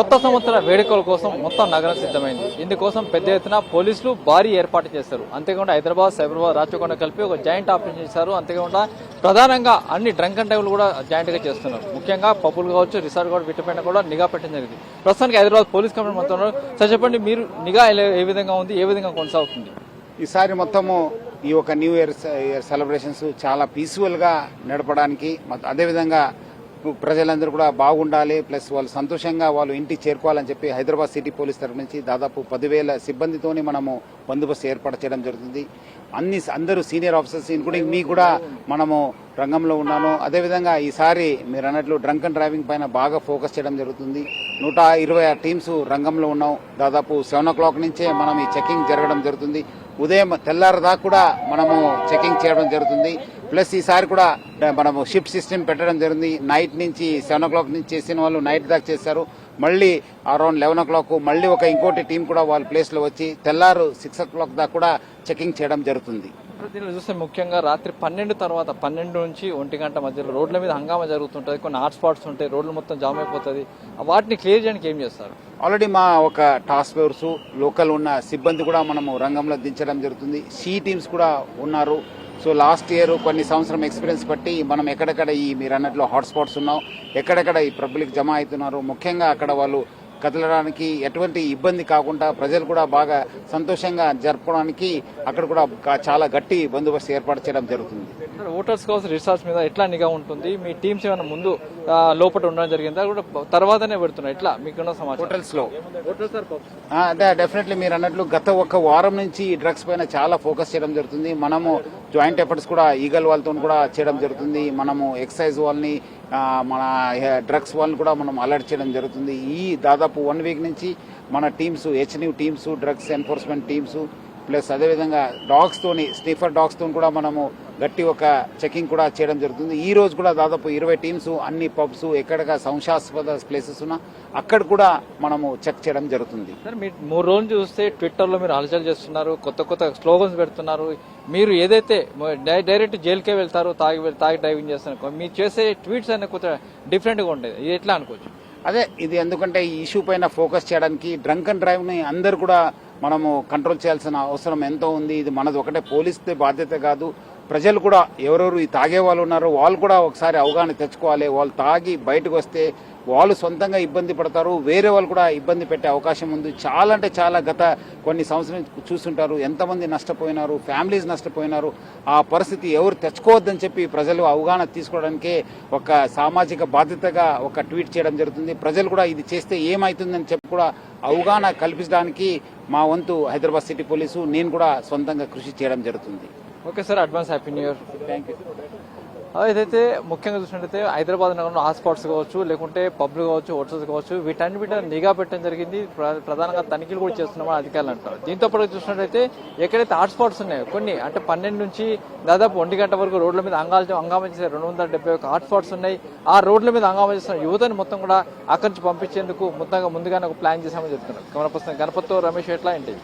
కొత్త సంవత్సర వేడుకల కోసం మొత్తం నగరం సిద్ధమైంది. ఇందుకోసం పెద్ద ఎత్తున పోలీసులు భారీ ఏర్పాటు చేశారు. అంతేకాకుండా హైదరాబాద్, సైబరాబాద్, రాచకొండ కలిపి ఒక జాయింట్ ఆపరేషన్ చేశారు. అంతేకాకుండా ప్రధానంగా అన్ని డ్రంక్ అండ్ డ్రైవ్లు కూడా జాయింట్ గా చేస్తున్నారు. ముఖ్యంగా పబ్బులు కావచ్చు, రిసార్ట్ కావచ్చు, వీటిపైన కూడా నిఘా పెట్టడం జరిగింది. ప్రస్తుతానికి హైదరాబాద్ పోలీస్ కమిషనర్ మొత్తం సార్ చెప్పండి, మీరు నిఘా ఏ విధంగా ఉంది, ఏ విధంగా కొనసాగుతుంది? ఈసారి మొత్తము ఈ ఒక న్యూ ఇయర్ సెలబ్రేషన్స్ చాలా పీస్ఫుల్ గా నడపడానికి, అదేవిధంగా ప్రజలందరూ కూడా బాగుండాలి, ప్లస్ వాళ్ళు సంతోషంగా వాళ్ళు ఇంటికి చేరుకోవాలని చెప్పి హైదరాబాద్ సిటీ పోలీస్ తరఫు నుంచి దాదాపు 10,000 సిబ్బందితోని మనము బందోబస్తు ఏర్పాటు చేయడం జరుగుతుంది. అందరూ సీనియర్ ఆఫీసర్స్ ఇంక్లూడింగ్ మీ కూడా మనము రంగంలో ఉన్నాను. అదేవిధంగా ఈసారి మీరు అన్నట్లు డ్రంక్ అండ్ డ్రైవింగ్ పైన బాగా ఫోకస్ చేయడం జరుగుతుంది. 126 టీమ్స్ రంగంలో ఉన్నాం. దాదాపు 7 o'clock నుంచే మనం ఈ చెకింగ్ జరగడం జరుగుతుంది. ఉదయం తెల్లారదాకా కూడా మనము చెకింగ్ చేయడం జరుగుతుంది. ప్లస్ ఈసారి కూడా మనము షిఫ్ట్ సిస్టమ్ పెట్టడం జరిగింది. నైట్ నుంచి 7 o'clock నుంచి చేసిన వాళ్ళు నైట్ దాకా చేశారు. మళ్ళీ అరౌండ్ 11 o'clock మళ్ళీ ఇంకోటి టీం కూడా వాళ్ళ ప్లేస్ లో వచ్చి తెల్లారు 6 o'clock దాకా కూడా చెకింగ్ చేయడం జరుగుతుంది. దీనిలో చూస్తే ముఖ్యంగా రాత్రి 12 తర్వాత 12 నుంచి 1 గంట మధ్యలో రోడ్ల మీద హంగామా జరుగుతుంటది. కొన్ని హాట్ స్పాట్స్ ఉంటాయి, రోడ్లు మొత్తం జామ్ అయిపోతుంది. వాటిని క్లియర్ చేయడానికి ఏం చేస్తారు? ఆల్రెడీ మా ఒక టాస్క్ ఫోర్స్ లోకల్ ఉన్న సిబ్బంది కూడా మనము రంగంలో దించడం జరుగుతుంది. సి టీమ్స్ కూడా ఉన్నారు. సో లాస్ట్ ఇయర్ కొన్ని సంవత్సరం ఎక్స్పీరియన్స్ బట్టి మనం ఎక్కడెక్కడ ఈ మీరు అన్నట్లు హాట్ స్పాట్స్ ఉన్నాం, ఎక్కడెక్కడ ఈ పబ్లిక్ జమ అవుతున్నారు, ముఖ్యంగా అక్కడ వాళ్ళు కదలడానికి ఎటువంటి ఇబ్బంది కాకుండా ప్రజలు కూడా బాగా సంతోషంగా జరపడానికి అక్కడ కూడా చాలా గట్టి బందోబస్తు ఏర్పాటు చేయడం జరుగుతుంది. ఓటర్స్ కోసం రిసార్ట్స్ మీద ఎట్లా నిఘా ఉంటుంది? మీ టీమ్స్ ఏమైనా ముందు లోపల ఉండడం జరిగిందా, కూడా తర్వాతనే పెడుతున్నారు? ఎట్లా మీకున్న సమాచారం? హోటల్స్ లో అంటే డెఫినెట్లీ మీరు అన్నట్లు గత 1 వారం నుంచి ఈ డ్రగ్స్ పైన చాలా ఫోకస్ చేయడం జరుగుతుంది. మనము జాయింట్ ఎఫర్ట్స్ కూడా ఈగల్ వాళ్ళతో కూడా చేయడం జరుగుతుంది. మనము ఎక్సైజ్ వాళ్ళని, మన డ్రగ్స్ వాళ్ళని కూడా మనం అలర్ట్ చేయడం జరుగుతుంది. ఈ దాదాపు 1 వీక్ నుంచి మన టీమ్స్, హెచ్న్యూ teams, drugs enforcement teams, plus అదేవిధంగా డాగ్స్ తోని, స్నిఫర్ డాగ్స్ తోని కూడా మనము గట్టి ఒక చెకింగ్ కూడా చేయడం జరుగుతుంది. ఈ రోజు కూడా దాదాపు 20 టీమ్స్ అన్ని పబ్స్ ఎక్కడ సంశయాస్పద ప్లేసెస్ ఉన్నా అక్కడ కూడా మనము చెక్ చేయడం జరుగుతుంది. సార్, మీరు 3 రోజులు చూస్తే ట్విట్టర్ లో మీరు హల్చల్ చేస్తున్నారు, కొత్త స్లోగన్స్ పెడుతున్నారు. మీరు ఏదైతే డైరెక్ట్ జైలుకే వెళ్తారు, తాగి డ్రైవింగ్ చేస్తున్నారు, మీరు చేసే ట్వీట్స్ అనే కొత్త డిఫరెంట్ గా ఉండేది. ఇది ఎట్లా అనుకోవచ్చు? అదే ఇది ఎందుకంటే ఈ ఇష్యూ పైన ఫోకస్ చేయడానికి డ్రంక్ అండ్ డ్రైవ్ ని అందరు కూడా మనము కంట్రోల్ చేయాల్సిన అవసరం ఎంతో ఉంది. ఇది మనది ఒకటే పోలీస్ బాధ్యత కాదు, ప్రజలు కూడా ఎవరెవరు ఈ తాగే వాళ్ళు ఉన్నారో వాళ్ళు కూడా ఒకసారి అవగాహన తెచ్చుకోవాలి. వాళ్ళు తాగి బయటకు వస్తే వాళ్ళు సొంతంగా ఇబ్బంది పడతారు, వేరే వాళ్ళు కూడా ఇబ్బంది పెట్టే అవకాశం ఉంది. చాలా అంటే చాలా గత కొన్ని సంవత్సరం చూస్తుంటారు, ఎంతమంది నష్టపోయినారు, ఫ్యామిలీస్ నష్టపోయినారు. ఆ పరిస్థితి ఎవరు తెచ్చుకోవద్దని చెప్పి ప్రజలు అవగాహన తీసుకోవడానికే ఒక సామాజిక బాధ్యతగా ఒక ట్వీట్ చేయడం జరుగుతుంది. ప్రజలు కూడా ఇది చేస్తే ఏమవుతుందని చెప్పి కూడా అవగాహన కల్పించడానికి మా వంతు హైదరాబాద్ సిటీ పోలీసు నేను కూడా సొంతంగా కృషి చేయడం జరుగుతుంది. Okay sir, advance happy new year. Thank you. ఏదైతే ముఖ్యంగా చూసినట్టయితే హైదరాబాద్ నగరంలో హాట్ స్పాట్స్ కావచ్చు, లేకుంటే పబ్లు కావచ్చు, హోటల్స్ కావచ్చు, వీటన్నిటి నిఘా పెట్టడం జరిగింది. ప్రధానంగా తనిఖీలు కూడా చేస్తున్నామని అధికారులు అంటారు. దీంతో పాటు చూసినట్టయితే ఎక్కడైతే హాట్ స్పాట్స్ ఉన్నాయో కొన్ని అంటే 12 నుంచి దాదాపు 1 గంట వరకు రోడ్ల మీద హంగామా చేసే 271 హాట్ స్పాట్స్ ఉన్నాయి. ఆ రోడ్ల మీద హంగామా చేస్తున్న యువతని మొత్తం కూడా అక్కడి నుంచి పంపించేందుకు ముందుగానే ఒక ప్లాన్ చేశామని చెప్తున్నారు. గణపతితో రమేష్, ఎట్లా ఏంటి?